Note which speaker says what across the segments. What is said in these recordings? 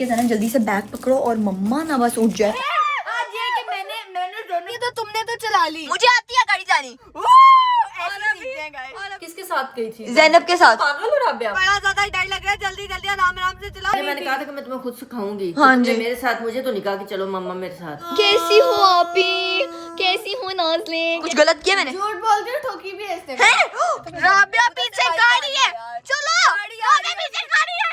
Speaker 1: के जाना, जल्दी से बैग पकड़ो और मम्मा ना बस उठ जाए।
Speaker 2: आज ये कि मैंने तो तुमने तो चला ली।
Speaker 1: मुझे आती है गाड़ी जानी।
Speaker 2: किसके साथ गई थी?
Speaker 1: ज़ैनब के साथ।
Speaker 2: पागल हो राबिया?
Speaker 3: बड़ा ज्यादा डर लग रहा है, जल्दी जल्दी आराम आराम से चलाओ।
Speaker 2: मैंने कहा था कि मैं तुम्हें खुद सिखाऊंगी।
Speaker 1: हाँ
Speaker 2: तो
Speaker 1: जी।
Speaker 2: मेरे साथ, मुझे तो निकाह कि चलो मम्मा मेरे साथ।
Speaker 1: कैसी हो आपी, कैसी हो नाज़लीन? कुछ गलत किया मैंने?
Speaker 3: झूठ बोलती हूँ, ठोकी भी है इसने।
Speaker 1: राबिया पीछे गाड़ी है, चलो राबिया पीछे गाड़ी है।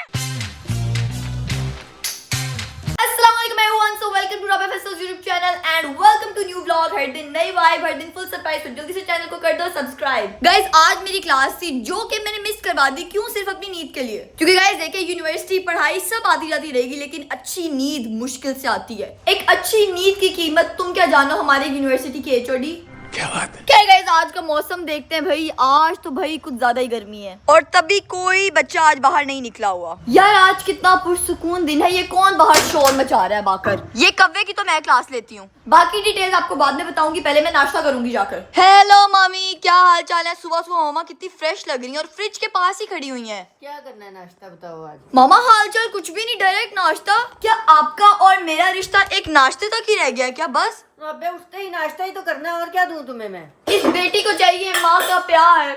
Speaker 1: अस्सलाम वालेकुम everyone, so welcome to Rabia Faisal's YouTube channel and welcome to new vlog. हर दिन नई वाइब, हर दिन फुल सरप्राइज। तो जल्दी से चैनल को कर दो सब्सक्राइब। गाइस आज मेरी क्लास थी जो कि मैंने मिस करवा दी। क्यों? सिर्फ अपनी नींद के लिए। क्योंकि गाइस देखिए, यूनिवर्सिटी पढ़ाई सब आती जाती रहेगी, लेकिन अच्छी नींद मुश्किल से आती है। एक अच्छी नींद की कीमत तुम क्या जानो हमारे यूनिवर्सिटी के एचओडी।
Speaker 4: क्या बात है?
Speaker 1: क्या गाइस आज का मौसम देखते हैं भाई। आज तो भाई कुछ ज्यादा ही गर्मी है और तभी कोई बच्चा आज बाहर नहीं निकला हुआ। यार आज कितना पुरसुकून दिन है। ये कौन बाहर शोर मचा रहा है बाकर? ये कव्वे की तो मैं क्लास लेती हूँ। बाकी डिटेल्स आपको बाद में बताऊंगी, पहले मैं नाश्ता करूंगी जाकर। हेलो मामी, क्या हाल चाल है? सुबह सुबह मामा कितनी फ्रेश लग रही है और फ्रिज के पास ही खड़ी हुई है।
Speaker 2: क्या करना है? नाश्ता बताओ आज।
Speaker 1: मामा हाल चाल कुछ भी नहीं, डायरेक्ट नाश्ता। क्या आपका और मेरा रिश्ता एक नाश्ते तक ही रह गया क्या बस?
Speaker 2: राबिया उठते ही नाश्ता ही तो करना है, और क्या दूं तुम्हें मैं?
Speaker 1: इस बेटी को चाहिए माँ का प्यार।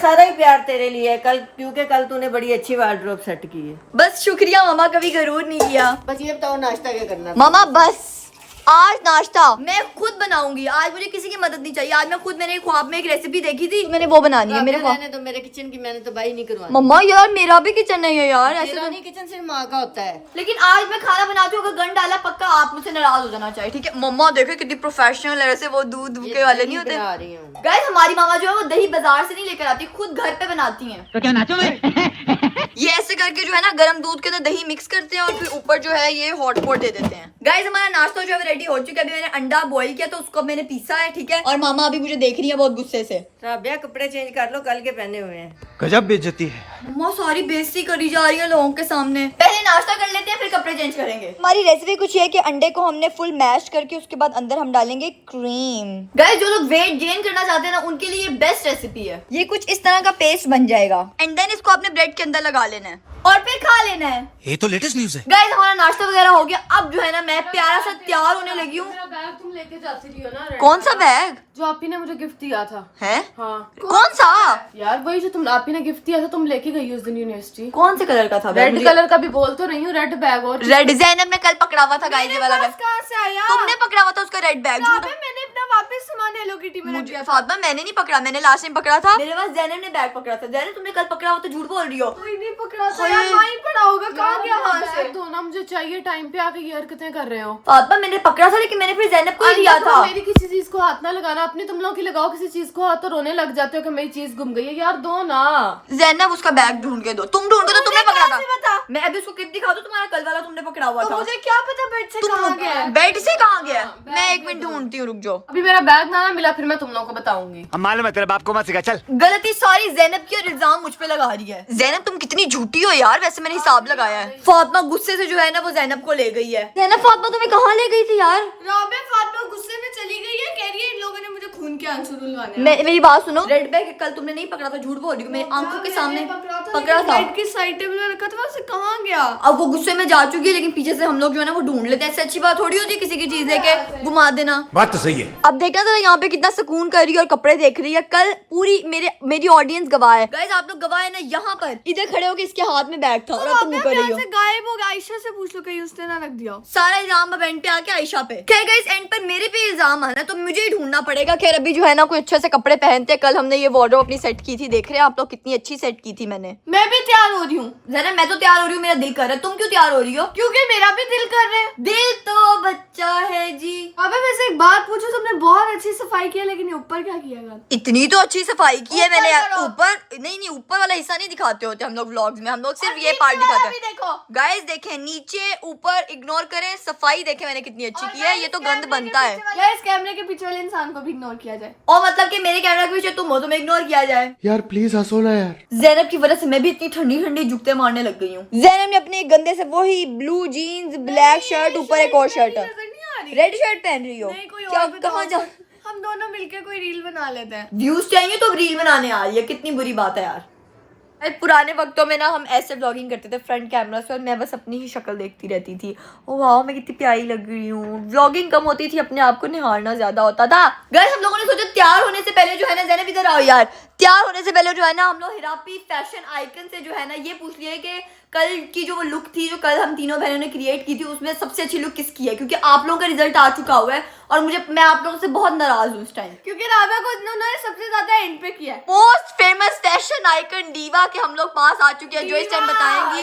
Speaker 2: सारा ही प्यार तेरे लिए है कल, क्योंकि कल तूने बड़ी अच्छी वार्डरोब सेट की है।
Speaker 1: बस शुक्रिया मामा, कभी गरूर नहीं किया।
Speaker 2: बस ये बताओ नाश्ता क्या करना है?
Speaker 1: मामा बस आज नाश्ता मैं खुद बनाऊंगी। आज मुझे किसी की मदद नहीं चाहिए। आज मैं खुद, मैंने ख्वाब में एक रेसिपी देखी थी, मैंने वो बनानी है। मेरे ख्वाब
Speaker 2: मैंने तो मेरे किचन की मैंने तो बाई नहीं करवानी।
Speaker 1: मम्मा यार मेरा भी किचन नहीं है यार, ऐसे
Speaker 2: तेरा
Speaker 1: तो
Speaker 2: नहीं, किचन सिर्फ माँ का होता है।
Speaker 1: लेकिन आज मैं खाना बनाती हूँ, अगर गंद डाला पक्का आप मुझसे नाराज हो जाना चाहिए, ठीक है? मम्मा देखो कितनी प्रोफेशनल है, ऐसे वो दूध के वाले नहीं होते।
Speaker 2: बना रही हूँ।
Speaker 1: गाइस हमारी मामा जो है वो दही बाजार से नहीं लेकर आती, खुद घर पे बनाती हैं।
Speaker 4: तो क्या नाचो मैं?
Speaker 1: ये ऐसे करके जो है ना गर्म दूध के अंदर दही मिक्स करते हैं और फिर ऊपर जो है ये हॉट पॉट दे देते हैं। गाइस हमारा नाश्ता जो है रेडी हो चुका है। अभी मैंने अंडा बॉईल किया तो उसको मैंने पीसा है, ठीक है? और मामा अभी मुझे देख रही है बहुत गुस्से से।
Speaker 2: राबिया कपड़े चेंज कर लो, कल के पहने हुए हैं।
Speaker 4: गजब बेइज्जती है।
Speaker 1: मम्मा सारी बेइज्जती करी जा रही है लोगों के सामने। पहले नाश्ता कर लेते हैं फिर कपड़े चेंज करेंगे। हमारी रेसिपी कुछ ये है कि अंडे को हमने फुल मैश करके उसके बाद अंदर हम डालेंगे क्रीम। गाइस जो लोग वेट गेन करना चाहते हैं ना, उनके लिए बेस्ट रेसिपी है। ये कुछ इस तरह का पेस्ट बन जाएगा एंड देन इसको आपने ब्रेड के अंदर लगा लेना है और फिर खा लेना है।
Speaker 4: ये तो लेटेस्ट न्यूज है।
Speaker 1: गाइस हमारा नाश्ता वगैरह हो गया। अब जो है ना मैं प्यारा सा तैयार होने लगी हूँ।
Speaker 3: मेरा बैग तुम लेके जाती रही हो ना?
Speaker 1: कौन सा बैग
Speaker 3: जो आप ही ने मुझे गिफ्ट दिया था।
Speaker 1: है?
Speaker 3: हाँ
Speaker 1: कौन सा?
Speaker 3: यार वही जो तुम आप ही ने गिफ्ट दिया था, तुम लेके गई उस दिन यूनिवर्सिटी।
Speaker 1: कौन से कलर का था?
Speaker 3: रेड कलर का भी बोल तो रही हूँ, रेड बैग। और
Speaker 1: रेड ज़ैनब ने कल पकड़ा हुआ था गाइस, ये वाला बैग
Speaker 3: कहाँ से आया?
Speaker 1: तुमने पकड़ा हुआ था उसका रेड बैग।
Speaker 3: मैंने अपना वापस सामान हेलो किटी में रख दिया था।
Speaker 1: फातिमा मैंने नहीं पकड़ा, मैंने लास्ट टाइम पकड़ा था। मेरे पास ज़ैनब ने बैग पकड़ा था। ज़ैनब तुमने कल पकड़ा हुआ तो झूठ बोल रही हो।
Speaker 3: कोई नहीं पकड़ा था
Speaker 1: ओए।
Speaker 3: यार, वहीं पड़ा होगा। कहाँ गया वहाँ से? तो ना मुझे चाहिए, टाइम पे आके ये हरकतें कर रहे हो।
Speaker 1: फातिमा मैंने पकड़ा था लेकिन मैंने फिर ज़ैनब को ही दिया था।
Speaker 3: मेरी किसी चीज को हाथ ना लगाना, अपनी तुम लोग की लगाओ किसी चीज को हाथ तो रोने लग जाते हो कि मेरी चीज गुम गई है। यार दो ना।
Speaker 1: ज़ैनब उसका बैग ढूंढ के दो। तुम ढूंढ के तो तुमने पकड़ा था। मैं अभी उसको क्लिप दिखा दूं, तुम्हारा कल वाला तुमने पकड़ा हुआ था।
Speaker 3: मुझे क्या पता बेड से कहाँ गया है?
Speaker 1: बेड से कहाँ गया? मैं एक मिनट ढूंढती हूँ, रुक जाओ।
Speaker 3: अभी मेरा बैग ना मिला फिर मैं तुम लोगों को बताऊंगी।
Speaker 4: हम मालूम है तेरे बाप को मत सिखा, चल।
Speaker 1: गलती सारी ज़ैनब की और इल्जाम मुझ पे लगा रही है। ज़ैनब तुम कितनी झूठी हो यार, वैसे मैंने हिसाब लगाया है। फातिमा गुस्से से जो है ना वो ज़ैनब को ले गई है। ज़ैनब फातिमा तुम्हें कहाँ ले गई थी यार?
Speaker 3: राबिया फातिमा गुस्से में चली गई है, कह रही है इन लोगों ने मुझे खून के आंसू रुलवाने।
Speaker 1: मेरी बात सुनो, रेड बैग कल तुमने नहीं पकड़ा था, झूठ बोल रही हो। मेरी आंखों के सामने पकड़ा था।
Speaker 3: की साइड टेबल में रखा था, वैसे कहाँ गया?
Speaker 1: अब वो गुस्से में जा चुकी है, लेकिन पीछे से हम लोग जो है ना वो ढूंढ लेते हैं। ऐसी अच्छी बात थोड़ी होती है किसी की चीज लेके घुमा देना।
Speaker 4: बात तो सही है।
Speaker 1: अब देखना तो यहाँ पे कितना सुकून कर रही है और कपड़े देख रही है। कल पूरी मेरी ऑडियंस गवाह है। गाइस आप लोग गवाह है ना, यहाँ पर इधर खड़े हो के इसके हाथ में बैग था और अब तुम कर रही हो।
Speaker 3: गायब हो गया, आयशा से पूछ लो कहीं उसने ना रख दिया।
Speaker 1: सारा इल्जाम अब एंड पे आके आयशा पे। खैर गाइस एंड पर मेरे पे इल्जाम आना तो मुझे ही ढूंढना पड़ेगा। खैर अभी जो है ना कोई अच्छे से कपड़े पहनते। कल हमने ये वार्डरोब अपनी सेट की थी, देख रहे हैं आप लोग कितनी अच्छी सेट की थी मैंने। मैं भी तैयार हो रही हूँ जरा, मैं तो तैयार हो रही हूँ, मेरा दिल कर रहा है। तुम क्यों तैयार हो रही हो?
Speaker 3: क्योंकि मेरा भी दिल कर रहा है।
Speaker 1: दिल तो बच्चा है जी।
Speaker 3: अबे वैसे एक बात पूछो, तुमने बहुत अच्छी सफाई किया लेकिन ये ऊपर क्या किया?
Speaker 1: इतनी तो अच्छी सफाई की है
Speaker 3: ऊपर
Speaker 1: मैंने।
Speaker 3: करो।
Speaker 1: ऊपर नहीं, ऊपर वाला हिस्सा नहीं दिखाते होते हम लोग व्लॉग्स में। हम लोग सिर्फ ये पार्ट दिखाते हैं।
Speaker 3: देखो
Speaker 1: गाइस देखें, नीचे ऊपर इग्नोर करें, सफाई देखें मैंने कितनी अच्छी की है। ये तो गंद बनता है।
Speaker 3: या इस कैमरे के पीछे वाले इंसान को भी इग्नोर किया जाए।
Speaker 1: और मतलब कि मेरे कैमरा के पीछे तुम हो, तुम्हें इग्नोर किया जाए।
Speaker 4: यार प्लीज हंसो ना यार।
Speaker 1: ज़ैनब की वजह से मैं भी इतनी ठंडी ठंडी जुगते मारने लग गई हूँ। ज़ैनब ने अपने गंदे से वही ब्लू जीन्स, ब्लैक शर्ट, ऊपर एक और शर्ट, रेड शर्ट पहन रही हो। क्या कहाँ जा?
Speaker 3: हम दोनों मिलके कोई रील बना लेते हैं।
Speaker 1: व्यूज चाहिए तो रील बनाने आ रही है, कितनी बुरी बात है यार। पुराने वक्तों में ना हम ऐसे व्लॉगिंग करते थे फ्रंट कैमरा से और मैं बस अपनी ही शक्ल देखती रहती थी। ओ वाह मैं कितनी प्यारी लग रही हूँ। व्लॉगिंग कम होती थी, अपने आप को निहारना ज्यादा होता था। गाइस हम लोगों ने सोचा तैयार होने से पहले जो है ना, ज़ैनब इधर आओ यार, तैयार होने से पहले जो है ना हम लोग हिरापी फैशन आइकन से जो है ना ये पूछ लिया कि कल की जो वो लुक थी जो कल हम तीनों बहनों ने क्रिएट की थी उसमें सबसे अच्छी लुक किसकी है, क्योंकि आप लोगों का रिजल्ट आ चुका हुआ है और मैं आप लोगों से बहुत नाराज हूँ इस टाइम,
Speaker 3: क्योंकि राबा को उन्होंने सबसे ज्यादा एंड पे किया है।
Speaker 1: मोस्ट फेमस फैशन आइकन दीवा के हम लोग पास आ चुके हैं, जो इस टाइम बताएंगी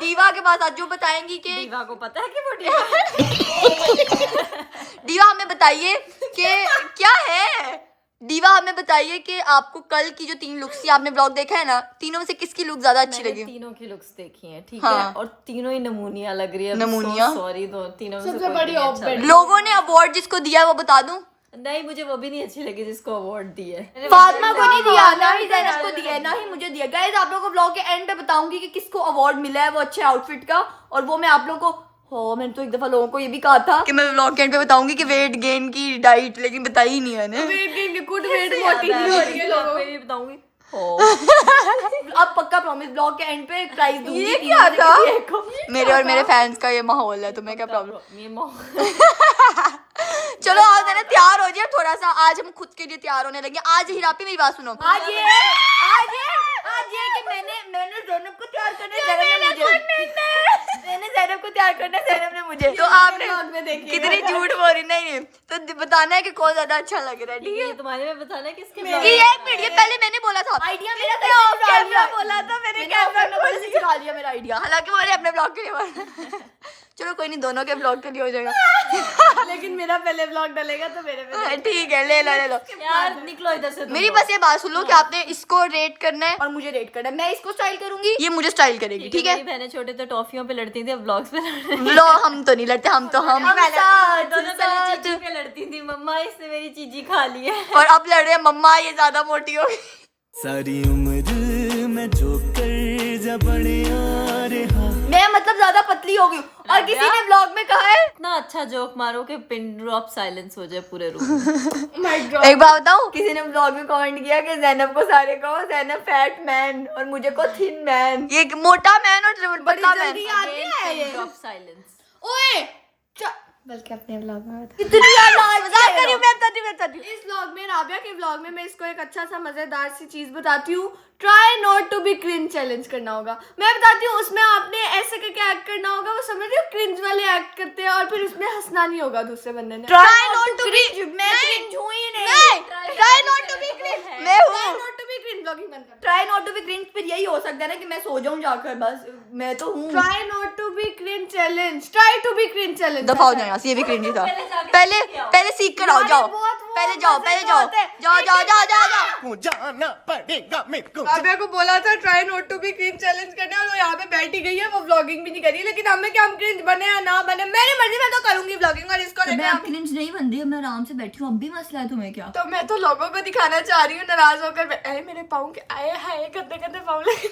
Speaker 1: दीवा के पास आज जो बताएंगी कि
Speaker 2: दीवा को पता है कि वो
Speaker 1: दीवा हमें बताइए कि क्या है, दीवा हमें बताइए कि आपको कल की जो 3 लुक्स थी, आपने ब्लॉग देखा है ना, तीनों में से किसकी लुक ज्यादा अच्छी लगी?
Speaker 2: तीनों की लुक्स देखी हैं, ठीक
Speaker 1: हाँ।
Speaker 2: है, और तीनों ही नमूनिया लग रही है।
Speaker 1: नमूनिया?
Speaker 2: सॉरी, दो तीनों में से
Speaker 3: सबसे
Speaker 2: कोई
Speaker 3: बड़ी
Speaker 2: नहीं अच्छा
Speaker 3: ऑब्जेक्ट।
Speaker 2: लगा।
Speaker 1: लोगों ने अवार्ड जिसको दिया है वो बता दूं?
Speaker 2: नहीं, मुझे वो भी नहीं अच्छी लगी जिसको अवार्ड दिए।
Speaker 1: फातिमा को नहीं दिया, ना ही ज़ैनब को दिया है, ना ही मुझे दिया। गाइस आप लोगों को ब्लॉग के एंड पे बताऊंगी कि किसको अवार्ड मिला है वो अच्छे आउटफिट का, और वो मैं आप लोगों को मैंने तो एक दफा लोगों को ये भी कहा था कि मैं ब्लॉग के एंड पे बताऊंगी कि वेट गेन की डाइट, लेकिन बताई ही नहीं है मैंने।
Speaker 3: वेट गेन की गुड वेट मोटी नहीं हो रही है लोगों को।
Speaker 2: ये बताऊंगी।
Speaker 1: अब पक्का प्रॉमिस ब्लॉग के एंड पे प्राइस दूंगी।
Speaker 2: ये क्या था?
Speaker 1: मेरे और मेरे फैंस का ये माहौल है, तुम्हें क्या प्रॉब्लम?
Speaker 2: ये
Speaker 1: चलो आज है ना तैयार हो जाए थोड़ा सा, आज हम खुद के लिए तैयार होने लगे। आज हिरापी मेरी बात सुनो, आज ये कि मैंने ज़ैनब को तैयार करना है, ज़ैनब को तैयार करना है, ज़ैनब ने मुझे। तो आपने कितनी झूठ बोल रही? नहीं तो बताना है कि कौन ज्यादा अच्छा लग रहा है, ठीक है?
Speaker 2: ये तुम्हारे में बताना किसके
Speaker 1: ये एक मिनट, ये पहले मैंने बोला था आइडिया मेरा कैमरा बोला था मैंने चुरा लिया मेरा आइडिया, हालांकि मैंने अपने ब्लॉग के लिए बोला। चलो कोई नहीं, दोनों के ब्लॉग के लिए हो जाएगा।
Speaker 3: लेकिन मेरा पहले ब्लॉग डलेगा तो मेरे पे
Speaker 1: ठीक है, ले लो
Speaker 2: यार निकलो इधर से।
Speaker 1: मेरी बस ये बात सुन लो कि आपने इसको रेट करना है और मुझे रेट करना है। मैं इसको स्टाइल करूंगी, ये मुझे स्टाइल करेगी, ठीक है?
Speaker 2: मेरी बहनें छोटे तो टॉफियों पे लड़ती थी, अब ब्लॉग्स पे लड़ रही
Speaker 1: लो हम तो नहीं लड़ते, हम
Speaker 2: दोनों पहले
Speaker 1: साथ
Speaker 2: चीची पे लड़ती थी। मम्मा इसने मेरी चीजी खा ली है।
Speaker 1: और अब लड़ रहे हैं मम्मा ये ज्यादा मोटी हो गई।
Speaker 5: सारी उम्र मैं जो कर जा बड़े आ रहा।
Speaker 1: मैं मतलब ज्यादा पतली हो गई और किसी ने ब्लॉग में कहा है
Speaker 2: इतना अच्छा जोक मारो कि पिन ड्रॉप साइलेंस हो जाए पूरे रूम में।
Speaker 1: एक बात बताऊं, किसी ने ब्लॉग में कमेंट किया कि ज़ैनब को सारे कहो ज़ैनब फैट मैन और मुझे को थिन मैन। ये मोटा मैन और पतला मैन।
Speaker 2: Pin drop silence.
Speaker 3: ओए
Speaker 1: बल्कि अपने ब्लॉग में कितनी यार मजाक कर रही हूं मैं।
Speaker 3: इस व्लॉग में, राबिया के व्लॉग में मैं इसको एक अच्छा सा मजेदार सी चीज बताती हूँ। Try not to be cringe challenge करना होगा। मैं बताती हूँ, उसमें आपने ऐसे करके एक्ट करना होगा, वो समझ रहे हो क्रिंज वाले एक्ट करते हैं, और फिर उसमें हंसना नहीं होगा दूसरे बंदे ने।
Speaker 1: ट्राई नॉट टू बी, मैं क्रिंज हूं ही नहीं। Try not to be cringe, मैं हूं।
Speaker 3: Try not to be cringe blogging बंद कर।
Speaker 1: Try not to be cringe फिर यही हो सकता है ना कि मैं सो जाऊं जाकर, बस मैं तो हूं।
Speaker 3: Try not to be cringe challenge, try to be cringe challenge.
Speaker 1: दफा हो जाओ यहाँ से, ये भी क्रिंज ही था। पहले सीख कर आओ, जाओ पहले जाओ।
Speaker 5: जाना पड़ेगा मेरे को।
Speaker 3: राबिया को बोला था try not to be cringe challenge करने, और वो यहाँ पे बैठी गई है, वो व्लॉगिंग भी नहीं करी। लेकिन हमें क्या, हम क्रिंज बने या ना बने, मेरी मर्जी, मैं तो करूंगी व्लॉगिंग। और इसको
Speaker 1: मैं अब क्रिंज नहीं बन रही, मैं आराम से बैठी हूँ। अब भी मसला है तुम्हें क्या?
Speaker 3: तो मैं तो लोगों को दिखाना चाह रही हूँ नाराज होकर, अरे मेरे पाँव के आए हाय गंदे गंदे पाँव लगे।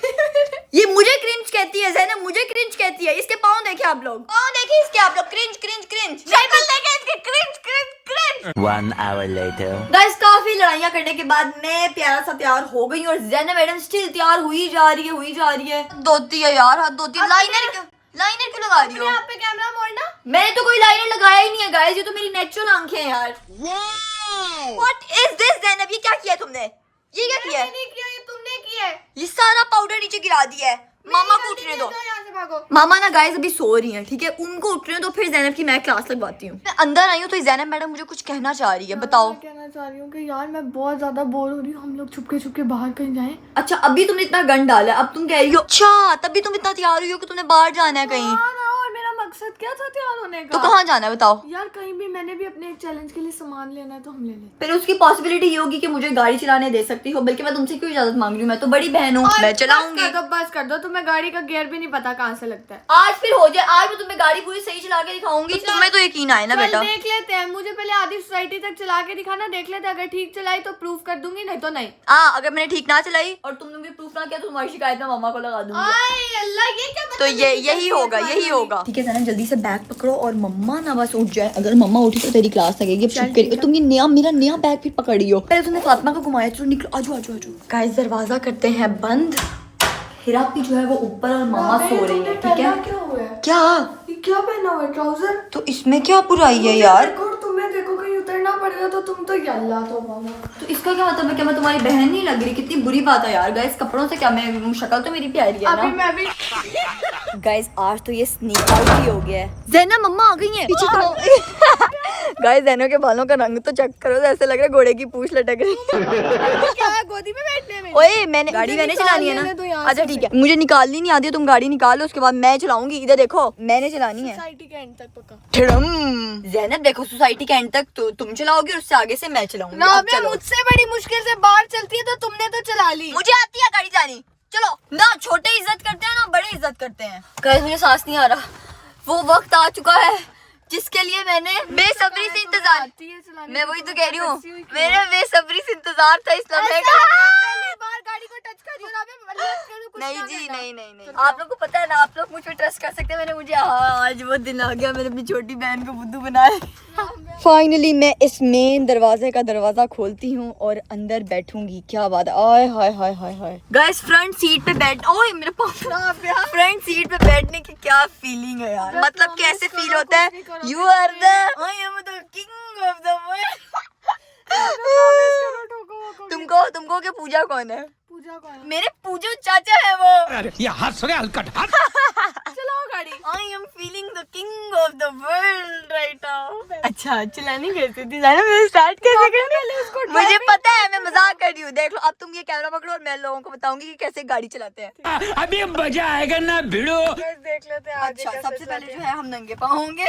Speaker 1: ये मुझे क्रिंज कहती है ज़ैनब, मुझे क्रिंज कहती है। इसके पाँव देखे आप लोग, पाँव देखे इसके आप लोग? क्रिंज क्रिंज क्रिंज शक्ल देखे इसके, cringe cringe cringe.
Speaker 5: 1 hour later.
Speaker 1: Guys काफी लड़ाइयाँ करने के बाद मैं प्यारा सा तैयार हो गई और ज़ैनब मैडम स्टिल तैयार हुई जा रही है। धोती है यार, हाथ धोती है। लाइनर क्यों लगा रही हो?
Speaker 3: यहाँ पे कैमरा मोड़ना।
Speaker 1: मैंने तो कोई लाइनर लगाया ही नहीं है गाइस, ये तो मेरी नेचुरल आंखें हैं यार। व्हाट इज दिस ज़ैनब, ये क्या किया तुमने? ये क्या किया है?
Speaker 3: नहीं किया, ये तुमने किया है।
Speaker 1: ये सारा पाउडर नीचे गिरा दिया है। मामा को उठने दो।
Speaker 3: यहाँ से भागो।
Speaker 1: मामा ना गाइस अभी सो रही हैं, ठीक है? उनको उठने दो, फिर ज़ैनब की मैं क्लास लगवाती हूँ। मैं अंदर आई हूँ तो ज़ैनब मैडम मुझे कुछ कहना चाह रही है, बताओ।
Speaker 3: मैं कहना चाह रही हूँ कि यार मैं बहुत ज्यादा बोर हो रही हूँ, हम लोग छुपके छुपके बाहर कहीं जाएं।
Speaker 1: अच्छा अभी तुमने इतना गन डाला, अब तुम कह रही हो अच्छा तभी तुम इतना तैयार हुई हो कि तुमने बाहर जाना है कहीं।
Speaker 3: हाँ ना, और मेरा मकसद क्या था तैयार होने का?
Speaker 1: तो कहाँ जाना है बताओ?
Speaker 3: यार कहीं भी, मैंने भी अपने एक चैलेंज के लिए सामान लेना है, तो हम ले लेते।
Speaker 1: फिर उसकी पॉसिबिलिटी ये होगी कि मुझे गाड़ी चलाने दे सकती हो, बल्कि मैं तुमसे क्यों इजाजत मांग रही हूँ? मैं तो बड़ी बहन हूँ, मैं चलाऊंगी।
Speaker 3: बस कर दो, तुम्हें गाड़ी का गियर भी नहीं पता कहाँ से लगता है।
Speaker 1: आज फिर हो जाए, आज मैं तुम्हें गाड़ी पूरी सही चला के दिखाऊंगी। तुम्हें तो यकीन आए ना बेटा?
Speaker 3: देख लेते हैं, मुझे पहले आधी सोसाइटी तक चला के दिखाना, देख लेते हैं। अगर ठीक चलाई तो प्रूफ कर दूंगी, नहीं तो नहीं।
Speaker 1: अगर मैंने ठीक ना चलाई और तुमने भी प्रूफ ना किया तो तुम्हारी शिकायत मैं मामा को लगा दूंगी।
Speaker 3: अल्लाह, ये क्या
Speaker 1: तो यही होगा। ठीक है ना जल्दी से बैग पकड़ो और मम्मा ना बस उठ जाए। अगर मम्मा उठी तो तेरी क्लास लगेगी। अब चुप करिए, तुम ये मेरा नया बैग फिर पकड़ी हो। पहले तुमने फातिमा को घुमाया, चलो निकलो, आजो आजो आजो। गाइस दरवाजा करते हैं बंद। हिरा भी जो है वो ऊपर और मम्मा सो रही है, ठीक है।
Speaker 3: क्या हुआ है?
Speaker 1: क्या
Speaker 3: ये क्या पहना हुआ है? ट्राउजर?
Speaker 1: तो इसमें क्या बुराई है यार?
Speaker 3: देखो तुम्हें, देखो कहीं उतरना पड़ेगा तो तुम तो यल्ला तो मामा।
Speaker 1: तो इसका क्या मतलब है? क्या मैं तुम्हारी बहन नहीं लग रही? कितनी बुरी बात है यार। गाइस कपड़ों से क्या, मैं शक्ल तो मेरी प्यारी है
Speaker 3: अभी
Speaker 1: ना।
Speaker 3: मैं भी
Speaker 1: गाइस आज तो ये स्नीक आउट ही हो गया है। ज़ैनब मम्मा आ गई हैं, पीछे खड़ो। गाइस ज़ैनब के बालों का रंग तो चेक करो, तो ऐसे लग रहा है घोड़े की पूंछ लटक रही है।
Speaker 3: क्या गोदी में बैठने में?
Speaker 1: ओए मैंने गाड़ी मैंने चलानी है ना। अच्छा ठीक है, मुझे निकालनी नहीं आती है, तुम गाड़ी निकालो, उसके बाद मैं चलाऊंगी। इधर देखो, मैंने चलानी है।
Speaker 3: सोसाइटी के एंड तक पक्का।
Speaker 1: ज़ैनब देखो, सोसाइटी के एंड तक तो तुम चलाओगी और उससे आगे से मैं चलाऊंगी। अब
Speaker 3: राबिया
Speaker 1: चलो।
Speaker 3: मुझसे बड़ी मुश्किल से बाहर चलती है तो तुमने तो चला ली।
Speaker 1: मुझे आती है गाड़ी चलानी। चलो ना, छोटे इज्जत करते हैं ना बड़े इज्जत करते हैं। गाइस मुझे सांस नहीं आ रहा। वो वक्त आ चुका है जिसके लिए मैंने बेसब्री से इंतजार। मैं वही तो कह रही हूँ, मेरे बेसब्री से इंतजार था इस लम्हे का।
Speaker 3: पहली बार गाड़ी को टच कर रही हो राबिया, कुछ
Speaker 1: नहीं
Speaker 3: ना
Speaker 1: जी,
Speaker 3: करना।
Speaker 1: नहीं। आप लोग को पता है ना, आप लोग मुझ पे ट्रस्ट कर सकते हैं। मैंने मुझे आज वो दिन आ गया, मैंने अपनी छोटी बहन को बुद्धू बनाया। फाइनली मैं इस मेन दरवाजे का दरवाजा खोलती हूँ और अंदर बैठूंगी। क्या बात है, आय हाय हाय हाय हाय। गाइस फ्रंट सीट पे बैठ, ओए मेरे फ्रंट सीट पे बैठने की क्या फीलिंग है यार। मतलब कैसे फील होता है? You are the, I am the king of the world. तुमको क्या पूजा कौन है?
Speaker 3: पूजा कौन है?
Speaker 1: मेरे पूजो चाचा है वो।
Speaker 4: अरे ये हंस रहे हलकट हंस।
Speaker 3: चलाओ गाड़ी।
Speaker 1: I am feeling the king of the world right now। अच्छा चलानी कैसे थी जाना, मैं स्टार्ट कैसे करनी? मुझे पता है, मैं मजाक कर रही हूँ। देख लो, अब तुम ये कैमरा पकड़ो और मैं लोगों को बताऊंगी कि कैसे गाड़ी चलाते हैं।
Speaker 4: अभी मजा आएगा ना भिड़ो।
Speaker 3: देख लेते हैं आगे
Speaker 1: अच्छा
Speaker 3: कैसे
Speaker 1: सबसे पहले
Speaker 3: चलते
Speaker 1: जो
Speaker 3: हैं।
Speaker 1: है हम नंगे पाँव होंगे।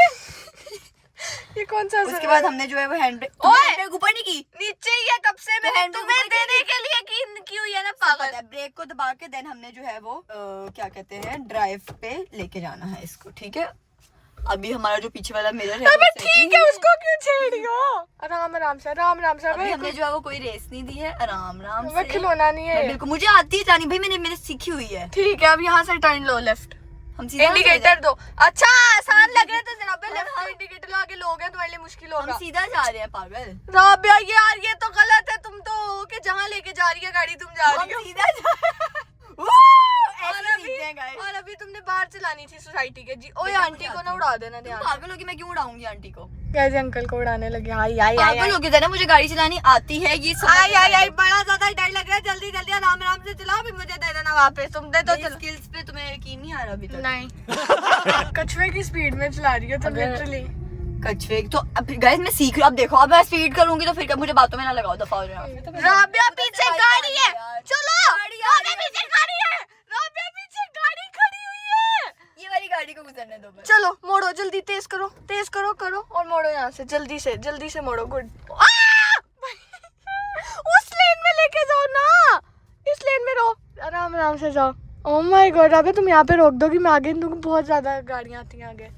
Speaker 3: ये कौन सा
Speaker 1: उसके बाद हमने जो है वो हैंड ब्रेक ऊपर नहीं की,
Speaker 3: नीचे ही है, कब से मैं
Speaker 1: हैंड
Speaker 3: तुम्हें देने के लिए की हुई है ना पागल।
Speaker 1: ब्रेक को दबा के देन हमने जो है वो क्या कहते हैं, ड्राइव पे लेके जाना है इसको, ठीक है। अभी हमारा जो पीछे वाला मिरर है
Speaker 3: अबे ठीक है, उसको क्यों छेड़ रही हो? आराम आराम से, आराम आराम से।
Speaker 1: अभी हमने जो है वो कोई रेस नहीं दी है, आराम आराम
Speaker 3: मैं
Speaker 1: से।
Speaker 3: खिलौना नहीं है।
Speaker 1: बिल्कुल मुझे आती है जानी भाई, मैंने सीखी हुई है।
Speaker 3: ठीक है, अब यहाँ से टर्न लो लेफ्ट।
Speaker 1: हम सीधा
Speaker 3: इंडिकेटर दो। अच्छा आसान लग रहा है तो जरा पे लेफ्ट इंडिकेटर लगा के लोगे तुम्हारे लिए मुश्किल
Speaker 1: हम
Speaker 3: होगा।
Speaker 1: सीधा जा रहे हैं पागल।
Speaker 3: राबिया यार ये तो गलत है, तुम तो कि जहाँ लेके जा रही है गाड़ी तुम जा रही हो।
Speaker 1: हम सीधा जा
Speaker 3: और अभी तुमने बाहर चलानी थी सोसाइटी के जी। ओए आंटी को ना उड़ा देना ध्यान।
Speaker 1: पागल होगी, मैं क्यों उड़ाऊंगी आंटी को?
Speaker 3: कैसे अंकल को उड़ाने लगे? आई आई आई
Speaker 1: पागल होगी ना, मुझे गाड़ी चलानी आती है ये समझ।
Speaker 3: आई आई आई बड़ा ज्यादा डर लग रहा है। जल्दी जल्दी आराम आराम से चलाओ, फिर मुझे दे देना वापस। तुम दे तो
Speaker 1: मेरी स्किल्स पे तुम्हें यकीन नहीं आ रहा अभी तक?
Speaker 3: नहीं। कछुए की स्पीड में चला रही हो तुम लिटरली।
Speaker 1: कछुए तो अब गाइस मैं सीख रही हूँ। अब देखो, अब मैं स्पीड करूंगी तो फिर मुझे बातों में ना लगाओ, दफा हो जाए।
Speaker 3: राबिया पीछे गाड़ी है, चलो। राबिया पीछे गाड़ी है, राबिया पीछे गाड़ी खड़ी हुई है।
Speaker 1: ये वाली गाड़ी को गुजरने दो बस।
Speaker 3: चलो मोड़ो, जल्दी तेज करो, तेज करो करो और मोड़ो यहाँ से, जल्दी से मोड़ो। गुड। उस लेन में लेके जाओ ना, इस लेन में रहो, आराम आराम से जाओ। ओह माय गॉड राबिया तुम यहाँ पे रोक दोगी, मैं आगे दूंगी, बहुत ज्यादा गाड़ियाँ आती हैं आगे।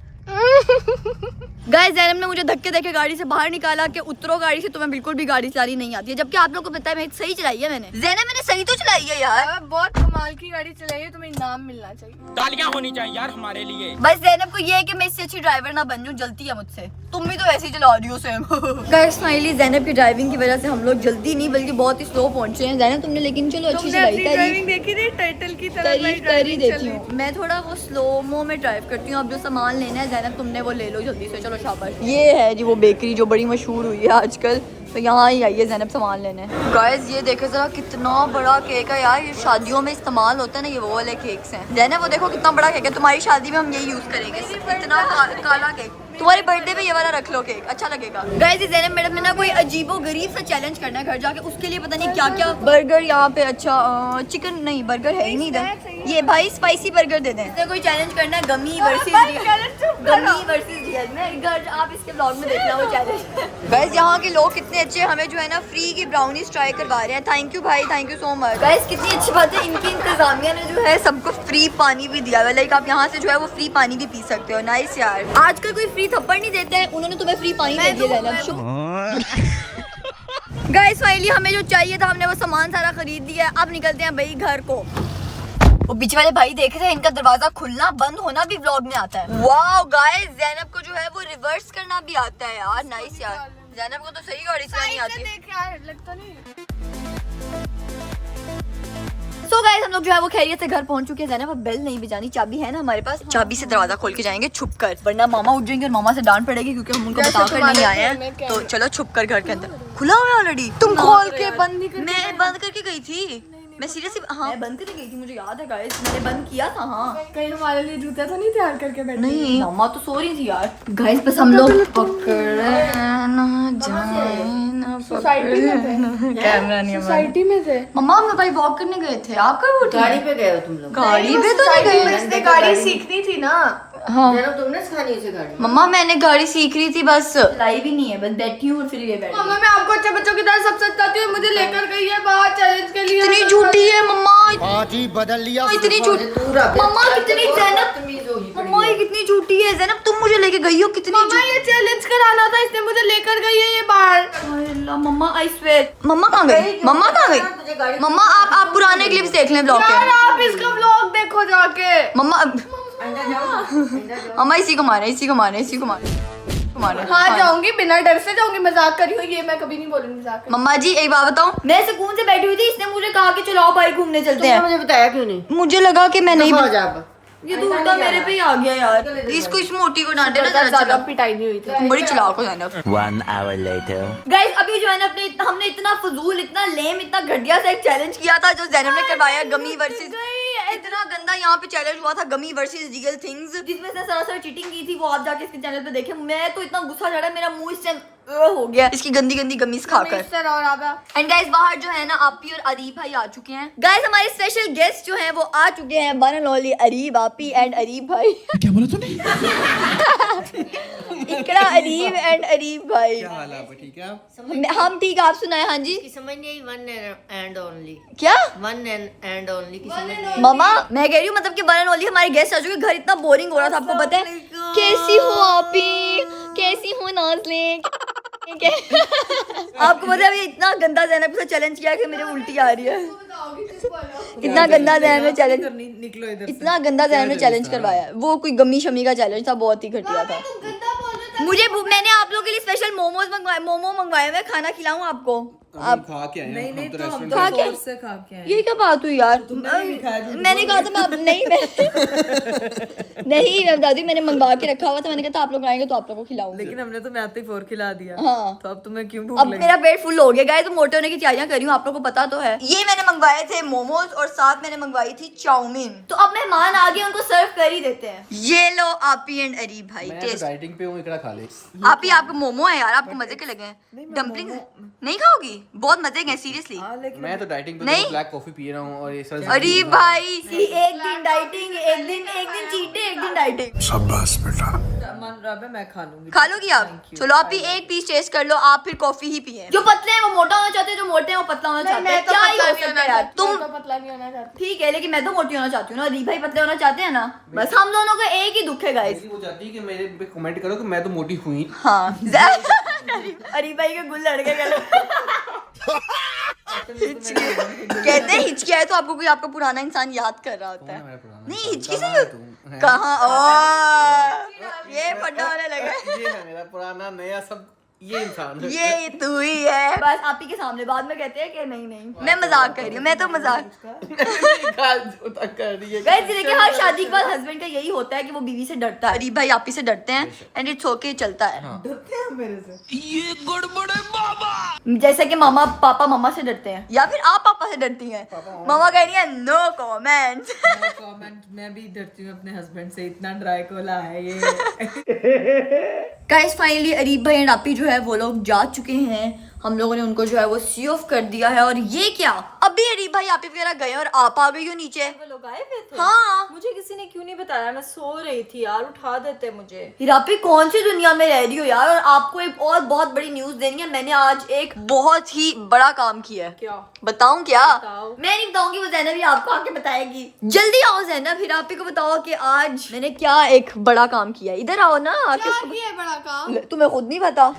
Speaker 1: गाइस ज़ैनब ने मुझे धक्के देके गाड़ी से बाहर निकाला कि उतरो गाड़ी से, तुम्हें बिल्कुल भी गाड़ी चलानी नहीं आती है। जबकि आप लोगों को पता है मैं सही चलाई है मैंने। ज़ैनब मैंने सही तो चलाई है यार।
Speaker 3: बहुत कमाल की गाड़ी चलाई है, तुम्हें इनाम मिलना चाहिए।
Speaker 4: तालियां होनी चाहिए यार हमारे लिए।
Speaker 1: बस ज़ैनब को ये है कि मैं इससे अच्छी ड्राइवर ना बन जाऊं, जल्दी है मुझसे। तुम भी तो ऐसे ही चला रही हो सेम। गाइस फाइनली ज़ैनब की ड्राइविंग की वजह से हम लोग जल्दी नहीं बल्कि बहुत ही स्लो पहुंचे हैं। ज़ैनब तुमने लेकिन चलो अच्छी चलाई।
Speaker 3: ड्राइविंग देखी थी टर्टल की तरह।
Speaker 1: तारीफ कर ही देती हूँ मैं, थोड़ा वो स्लोमो में ड्राइव करती हूँ। अब जो सामान लेना है ज़ैनब तुमने वो ले लो जल्दी से, चलो शाबाश। ये है जी वो बेकरी जो बड़ी मशहूर हुई है आजकल, तो यहाँ ही आइए ज़ैनब सामान लेने। गाइस ये देखे जरा कितना बड़ा केक है यार, ये शादियों में इस्तेमाल होता है ना, ये वो वाले केक्स हैं। ज़ैनब वो देखो कितना बड़ा केक है, तुम्हारी शादी में हम यही यूज करेंगे। इतना काला केक, तुम्हारे बर्थडे पे ये वाला रख लो केक, अच्छा लगेगा। गाइस ज़ैनब मैडम ने ना कोई अजीबो गरीब सा चैलेंज करना है घर जाके, उसके लिए पता नहीं क्या क्या। बर्गर यहाँ पे, अच्छा चिकन नहीं, बर्गर है ही नहीं इधर। ये भाई स्पाइसी बर्गर दे दें। कोई चैलेंज करना है गमी वर्सेस रियल में, घर आप इसके ब्लॉग में देखना वो चैलेंज। गाइस यहाँ के लोग कितने अच्छे, हमें जो है ना फ्री की ब्राउनीज ट्राई करवा रहे हैं। थैंक यू भाई, thank you so much. Guys कितनी अच्छी बात है, इनकी इंतजामिया ने जो है सबको फ्री पानी भी दिया हुआ है। लाइक आप यहाँ से जो है वो फ्री पानी भी पी सकते हो। नाइस यार, आजकल कोई फ्री थप्पड़ नहीं देते हैं, उन्होंने तुम्हें फ्री पानी दे दिया। गाइस फाइनली हमें जो चाहिए था हमने वो सामान सारा खरीद लिया है। अब निकलते हैं भाई घर को। वो पीछे वाले भाई देख रहे हैं, इनका दरवाजा खुलना बंद होना भी व्लॉग में आता है। वाओ गाइस, ज़ैनब को जो है वो रिवर्स करना भी आता है यार। नाइस यार, ज़ैनब को तो सही गाड़ी चलानी आती है।
Speaker 3: देख यार, लगता नहीं।
Speaker 1: सो गाइस, हम लोग जो है वो खैरियत से घर पहुंच चुके हैं। ज़ैनब अब बेल नहीं बजानी, चाबी है ना हमारे पास, चाबी से दरवाजा खोल के जाएंगे छुप कर, वरना मामा उठ जाएंगे और मामा से डांट पड़ेगी क्योंकि हम उनको बताकर नहीं आए हैं। तो चलो छुप कर घर के अंदर, खुला हुआ है ऑलरेडी। तुम खोल के बंद नहीं, मैं बंद करके गई थी, मैं सीरियसली हाँ मैं बंद करके गई थी, मुझे याद है गाइस, मैंने बंद किया था। हाँ
Speaker 3: कहीं हमारे लिए जूता तो नहीं तैयार करके बैठे?
Speaker 1: नहीं, मामा तो सो रही थी यार। गाइस बस हम लोग पकड़े ना जाए ना,
Speaker 3: सोसाइटी में थे,
Speaker 1: कैमरा नहीं हमारा।
Speaker 3: सोसाइटी में थे।
Speaker 1: मम्मा हम भाई वॉक करने गए थे, आप कब उठी?
Speaker 2: गाड़ी पे गए हो तुम लोग?
Speaker 1: गाड़ी पे तो नहीं
Speaker 3: सोसाइटी में
Speaker 1: गए।
Speaker 3: इसने गाड़ी सीखनी थी ना।
Speaker 1: हाँ
Speaker 2: जरा तुमने सिखानी उसे गाड़ी।
Speaker 1: मम्मा मैंने गाड़ी सीख रही थी, बस लाई भी नहीं है, बस बैठी हूँ और फिर ये बैठी।
Speaker 3: मम्मा मैं आपको अच्छे बच्चों की तरह सब सच कहती हूँ, मुझे लेकर गई है बाहर चैलेंज के लिए।
Speaker 1: इतनी झूठी है मम्मा,
Speaker 5: आज ही बदल लिया
Speaker 1: इतनी झूठी। मम्मा कितनी ज़ैनब, मम्मा ये कितनी झूठी है। ज़ैनब तुम मुझे लेके गई हो, कितनी
Speaker 3: मम्मा ये चैलेंज कराना था, इसने मुझे लेकर गई है ये बाहर।
Speaker 1: अल्लाह मम्मा आई स्वेयर। मम्मा कहाँ गई? मम्मा कहाँ गई? मम्मा आप पुराने क्लिप्स देख लें ब्लॉग
Speaker 3: यार
Speaker 1: के।
Speaker 3: आप इसका व्लॉग देखो जाके।
Speaker 1: मम्मा मम्मा इसी को मारे, इसी को मारे, इसी को मारे, मारे।
Speaker 3: हाँ जाऊंगी, बिना डर से जाऊंगी। मजाक करी हो ये, मैं कभी नहीं बोलूंगी मजाक।
Speaker 1: मम्मा जी एक बात बताऊं, मैं सुकून से बैठी हुई थी, इसने मुझे कहा कि चलो भाई घूमने चलते हैं।
Speaker 2: मुझे बताया क्यों नहीं?
Speaker 1: मुझे लगा कि मैं नहीं,
Speaker 2: हो जा अब।
Speaker 1: ये दूर का मेरे पे ही आ गया यार। इसको इस मोटी को डांटे ना
Speaker 3: ज्यादा
Speaker 1: जरा,
Speaker 3: पिटाई नहीं हुई थी।
Speaker 1: तुम बड़ी चलाक हो ज़ैनब।
Speaker 5: 1 hour later
Speaker 1: गाइस अभी जो है ना हमने इतना फजूल, इतना लेम, इतना घटिया सा एक चैलेंज किया था जो ज़ैनब ने करवाया, गमी वर्सेस। इतना गंदा यहाँ पे चैलेंज हुआ था, गमी वर्सेस रियल थिंग्स, जिसमें से सरासर चीटिंग की थी। वो आप जाके इसके चैनल पे देखें। मैं तो इतना गुस्सा चढ़ा, मेरा मुंह इससे हो गया इसकी गंदी गंदी गमीज खाकर। एंड गाइस बाहर जो है ना आपी और अरीब भाई आ चुके हैं। गाइस हमारे स्पेशल गेस्ट जो हैं वो आ चुके हैं, वन एंड ओनली अरीब आपी एंड अरीब भाई।
Speaker 5: क्या बोला तूने?
Speaker 1: इकरा अरीब एंड अरीब भाई।
Speaker 5: क्या हाल है? ठीक है आप?
Speaker 1: हम ठीक, आप सुनाए? हाँ जी।
Speaker 2: समझ नहीं आई, वन एंड ओनली।
Speaker 1: क्या
Speaker 2: वन एंड ओनली की समझ नहीं।
Speaker 1: मामा मैं कह रही हूँ मतलब कि वन एंड ओनली हमारे गेस्ट आ चुके। घर इतना बोरिंग हो रहा था, आपको पता है। कैसी हो आपी, कैसी हो नाज़लें? आपको पता है अभी इतना गंदा ज़ैनब से चैलेंज किया कि मेरे उल्टी आ रही है। इतना गंदा ज़ैनब ने चैलेंज, इतना गंदा ज़ैनब ने चैलेंज करवाया। वो कोई गमी शमी का चैलेंज था, बहुत ही घटिया था। मैंने आप लोगों के लिए स्पेशल मोमोज मंगवाए, मोमो मंगवाए हुए, खाना खिलाऊं आपको? आप
Speaker 5: खा के आए हैं, हम तो रेस्टोरेंट
Speaker 1: खा के ये क्या बात हुई यार? मैंने कहा था मैं नहीं मैं दादी मैंने मंगवा के रखा हुआ था, मैंने कहा था आप लोग आएंगे तो आप लोगों को खिलाऊंगी।
Speaker 6: लेकिन हमने तो मैं आते ही 4 खिला दिया।
Speaker 1: हाँ
Speaker 6: तो अब तुम्हें क्यों भूख
Speaker 1: अब
Speaker 6: लगी?
Speaker 1: मेरा पेट फुल हो गया गाइस, तो मोटे होने की तैयारियां कर रही हूँ, आप लोगों को पता तो है। ये मैंने मंगवाए थे मोमोज और साथ मैंने मंगवाई थी चाउमीन। तो अब मेहमान आ गए, उनको सर्व कर ही देते हैं। ये लो आपी एंड अरीब भाई,
Speaker 5: मैं तो
Speaker 1: टेस्ट।
Speaker 5: डाइटिंग पे हूँ, इकड़ा खा ले।
Speaker 1: आपी आपको मोमो है यार, आपको मजे के लगे हैं। डम्पलिंग नहीं खाओगी? बहुत मजे के सीरियसली।
Speaker 5: मैं तो डाइटिंग पे
Speaker 1: नहीं।
Speaker 5: ब्लैक कॉफी पी रहा हूँ और ये सब।
Speaker 1: अरे भाई एक दिन डाइटिंग, एक दिन चीटिंग, एक दिन डाइटिंग।
Speaker 5: शाबाश बेटा।
Speaker 6: मन रहा है, मैं खा लूंगी।
Speaker 1: खा लोगी आप? चलो आप ही एक पीस टेस्ट कर लो, आप फिर कॉफी ही पिए। जो पतले हैं वो मोटा होना चाहते हैं, जो मोटे हैं वो पतला होना चाहते हैं। क्या ही हो सकता है यार? तुम
Speaker 3: पतला नहीं होना चाहती।
Speaker 1: ठीक है, लेकिन मैं तो मोटी होना चाहती हूँ ना, अरीब भाई पतले होना चाहते हैं ना। बस हम दोनों का एक ही दुख है गाइस।
Speaker 5: वो चाहती है कि मेरे पे कमेंट करो कि मैं तो मोटी हुई।
Speaker 1: हाँ अरीब भाई के गुल लड़के गले कहते हैं हिचकी आए तो आपको कोई आपका पुराना इंसान याद कर रहा होता है। नहीं हिचकी से कहाँ? ये फटा होने लगा।
Speaker 5: ये है मेरा पुराना नया सब, ये इंसान है।
Speaker 1: ये तू ही है बस। आप ही के सामने बाद में कहते हैं कि नहीं मैं मजाक कर रही हूँ, मैं तो मजाक
Speaker 5: कर रही है।
Speaker 1: गाइस देखिए हर शादी के बाद हस्बैंड का यही होता है कि वो बीवी से डरता है। अरीब भाई आप ही से डरते हैं एंड इट्स ओके, चलता है।
Speaker 6: डरते हैं मेरे से?
Speaker 4: ये गड़बड़ है बाबा।
Speaker 1: जैसे कि मामा पापा मामा से डरते हैं, या फिर आप पापा से डरती हैं। मामा कह रही है नो कमेंट।
Speaker 6: कमेंट। मैं भी डरती हूँ अपने हस्बैंड से, इतना ड्राई कोला है ये।
Speaker 1: गाइस फाइनली अरीब भाई एंड आपी जो है वो लोग जा चुके हैं। हम लोगों ने उनको जो है वो सी ऑफ कर दिया है। और ये क्या, अभी अरीब भाई आपी वगैरह गए और आप आ गई हो नीचे।
Speaker 6: वो लोग आए हुए थे?
Speaker 1: हाँ
Speaker 6: मुझे किसी ने क्यों नहीं बताया? मैं सो रही थी यार, उठा देते मुझे।
Speaker 1: फिर आप ही कौन सी दुनिया में रह रही हो यार। और आपको एक और बहुत बड़ी न्यूज देनी है। मैंने आज एक बहुत ही बड़ा काम किया है।
Speaker 6: क्या?
Speaker 1: बताऊं क्या?
Speaker 6: बताओ।
Speaker 1: मैं नहीं बताऊंगी, वो ज़ैनब ही आपको आके बताएगी। जल्दी आओ ज़ैनब, फिर आप ही को बताओ कि आज मैंने क्या एक बड़ा काम किया है। इधर आओ ना आके
Speaker 3: क्या
Speaker 1: उसको
Speaker 3: किया है बड़ा काम?
Speaker 1: तुम्हें खुद नहीं पता?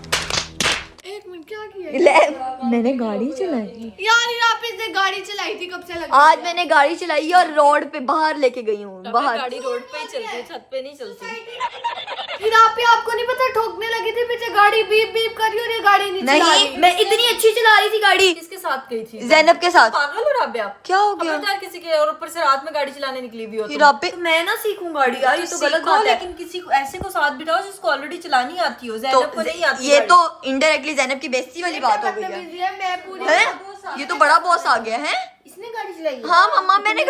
Speaker 3: एक मिनट, क्या किया
Speaker 1: मैंने गाड़ी चलाई
Speaker 3: यार? इरापिस ने गाड़ी चलाई थी, कब से लगी?
Speaker 1: आज मैंने गाड़ी चलाई है और रोड पे बाहर लेके गई हूँ बाहर।
Speaker 2: गाड़ी रोड पे ही चलती है, छत पे नहीं चलती।
Speaker 3: इरापी आपको नहीं पता, ठोकने लगी थी पीछे गाड़ी, बीप बीप कर रही और ये गाड़ी नहीं चला
Speaker 1: नहीं,
Speaker 3: रही।
Speaker 1: मैं इतनी अच्छी चला रही थी गाड़ी।
Speaker 2: किसके साथ गई थी?
Speaker 1: जैनब के साथ।
Speaker 2: पागल हो राबिया?
Speaker 1: क्या हो गया?
Speaker 2: खबरदार किसी के, और ऊपर से रात में गाड़ी चलाने निकली हुई हो तुम।
Speaker 1: हीरा पे मैं ना सीखूं गाड़ी यार, ये तो गलत
Speaker 2: सीखो,
Speaker 1: बात है।
Speaker 2: लेकिन किसी को ऐसे को साथ बिठाओ जिसको ऑलरेडी चलानी आती हो। जैनब को नहीं आती
Speaker 1: ये
Speaker 2: गाड़ी।
Speaker 1: तो इनडायरेक्टली जैनब की बेइज्जती वाली बात हो गई है।
Speaker 3: बदतमीजी है, मैं पूरी
Speaker 1: हैं? ये तो बड़ा बॉस आ गया है।
Speaker 3: इसने गाड़ी चलाई है।
Speaker 1: हाँ मम्मा, मैंने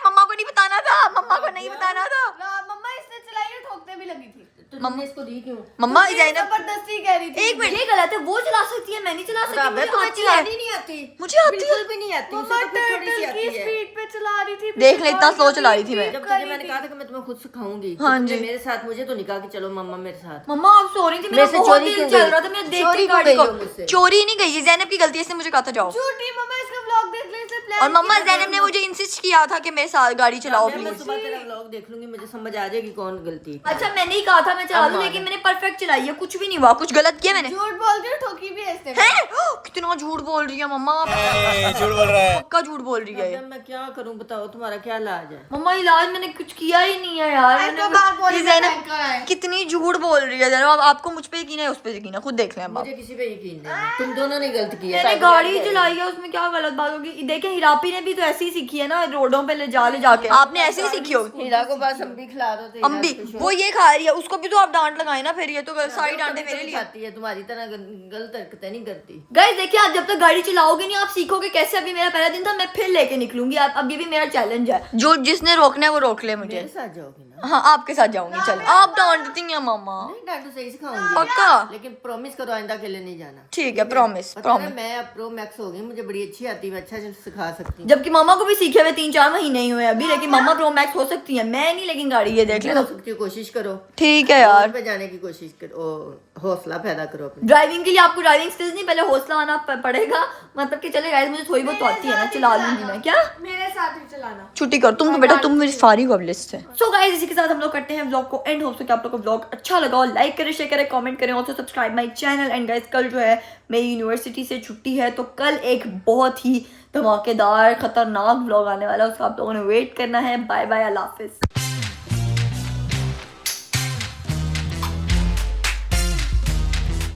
Speaker 1: मम्मा को नहीं बताना था, मम्मा को नहीं बताना था।
Speaker 3: मम्मा इसने चलाई है, ठोकने भी लगी थी।
Speaker 2: तो तुमने इसको दी क्यों?
Speaker 1: मम्मा
Speaker 3: ये
Speaker 1: जैनब
Speaker 3: जबरदस्ती कह रही थी।
Speaker 1: एक मिनट, ये गलत है। वो चला सकती है, मैं नहीं चला सकती। मुझे
Speaker 2: तुम्हें
Speaker 1: आती है,
Speaker 2: चलानी नहीं आती?
Speaker 1: मुझे आती है।
Speaker 2: बिल्कुल भी नहीं आती।
Speaker 3: मम्मा
Speaker 2: उसे तो फिर थोड़ी सी
Speaker 3: टर्टल की
Speaker 2: आती है।
Speaker 3: स्पीड पे चला रही थी।
Speaker 1: देख ले, इतना स्लो चला रही थी मैं।
Speaker 2: जब तुझे मैंने कहा था कि मैं तुम्हें खुद सिखाऊंगी, तो
Speaker 1: हाँ
Speaker 2: तुमने
Speaker 1: जी।
Speaker 2: मेरे साथ, मुझे तो नहीं कहा कि चलो मम्मा मेरे साथ।
Speaker 1: मम्मा आप सो रही थी, मेरा
Speaker 2: मेरे से
Speaker 1: बहुत
Speaker 2: चोरी
Speaker 1: दिल
Speaker 2: क्यों
Speaker 1: चल
Speaker 2: गई?
Speaker 1: रहा था। मैं देख
Speaker 2: चोरी
Speaker 1: के
Speaker 2: क्यों
Speaker 1: गाड़ी
Speaker 2: गई
Speaker 1: को
Speaker 2: हो मुझसे?
Speaker 1: चोरी नहीं गई, ये जैनब की गलती है, इसने मुझे कहा था जाओ।
Speaker 3: झूठी मम्मा, इसका व्लॉग देख ले, इसे प्लान
Speaker 1: और मम्मा जैनब ने मुझे इंसिस्ट किया था कि मेरे साथ गाड़ी चलाओ
Speaker 2: मैं
Speaker 1: प्लीज।
Speaker 2: सुबह तेरा व्लॉग देख लूंगी, मुझे समझ आ जाएगी कौन गलती।
Speaker 1: अच्छा मैंने ही कहा था मैं चला लूं, लेकिन मैंने परफेक्ट चलाई है, कुछ भी नहीं हुआ। कुछ गलत किया मैंने?
Speaker 3: झूठ बोल के ठोकी भी है इसने।
Speaker 1: हैं? कितना झूठ बोल रही है मम्मा,
Speaker 5: झूठ बोल रहा है।
Speaker 1: पक्का झूठ बोल रही है ये।
Speaker 2: अब मैं क्या करूं, बताओ तुम्हारा क्या इलाज है?
Speaker 1: मम्मा इलाज मैंने कुछ किया ही नहीं है यार।
Speaker 3: ऐसा बात बोली
Speaker 1: ये
Speaker 3: मैं
Speaker 1: जैनब
Speaker 3: भयंकर है।
Speaker 1: कितनी झूठ बोल रही है जैनब। अब आपको मुझ पे यकीन है, उस पे यकीन है, खुद देख लें अब आप।
Speaker 2: मुझे किसी पे यकीन नहीं है। तुम दोनों ने गलत किया।
Speaker 1: मैंने गाड़ी चलाई है, उसमें क्या गलत बात होगी? देखें हिरापी ने भी तो ऐसे ही सीखी है ना, रोडों पे ले जाके। आपने ऐसे ही सीखी होगी।
Speaker 2: हीरा को बस हम भी खिला दो तो
Speaker 1: अम्बी वो ये खा रही है, उसको भी तो आप डांट लगाए ना फिर। ये तो सारी डांटे मेरे लिए।
Speaker 2: खाती है, तुम्हारी तरह गलत हरकतें नहीं करती।
Speaker 1: गाइस देखिए, आप जब तक गाड़ी चलाओगे नहीं, आप सीखोगे कैसे। अभी मेरा पहला दिन था, मैं फिर लेके निकलूंगी। अब ये भी मेरा चैलेंज है। जो जिसने रोकना है वो रोक ले मुझे।
Speaker 2: मेरे साथ जाओगी ना?
Speaker 1: हाँ आपके साथ जाऊंगी। चल आप डांटती हैं मामा।
Speaker 2: नहीं डांटो, सही सिखाऊंगी।
Speaker 1: पक्का?
Speaker 2: लेकिन प्रॉमिस करो आइंदा के लिए नहीं जाना।
Speaker 1: ठीक है, प्रॉमिस
Speaker 2: पता है
Speaker 1: प्रॉमिस।
Speaker 2: मैं अब प्रो मैक्स हो गई, मुझे बड़ी अच्छी आती है, अच्छा सिखा सकती हूँ।
Speaker 1: जबकि मामा को भी सीखे हुए 3-4 महीने ही हुए अभी, लेकिन मामा प्रो मैक्स हो सकती है, मैं नहीं। लेकिन गाड़ी ये देख
Speaker 2: हो
Speaker 1: लेना।
Speaker 2: सकती है, कोशिश करो।
Speaker 1: ठीक है यार।
Speaker 2: रोड पे जाने की कोशिश करो, हौसला पैदा करो अपने।
Speaker 1: ड्राइविंग के लिए आपको ड्राइविंग स्किल्स नहीं, पहले हौसला आना पड़ेगा। मतलब कि चले गाइस, मुझे थोड़ी बहुत तो आती है ना, चला लूंगी मैं। क्या
Speaker 3: मेरे साथ ही चलाना।
Speaker 1: छुट्टी कर तुम तो बेटा, तुम मेरी फारिग हो लिस्ट से। सो गाइस इसी के साथ हम लोग करते हैं व्लॉग को एंड। होप सो कि आप लोग को व्लॉग अच्छा लगा, और लाइक करें, शेयर करें, कमेंट करें, also subscribe my channel. And guys कल जो है मेरी यूनिवर्सिटी से छुट्टी है, तो कल एक बहुत ही धमाकेदार खतरनाक व्लॉग आने वाला है, उसका आप लोगों ने वेट करना है। बाय बाय, अल्लाह हाफिज।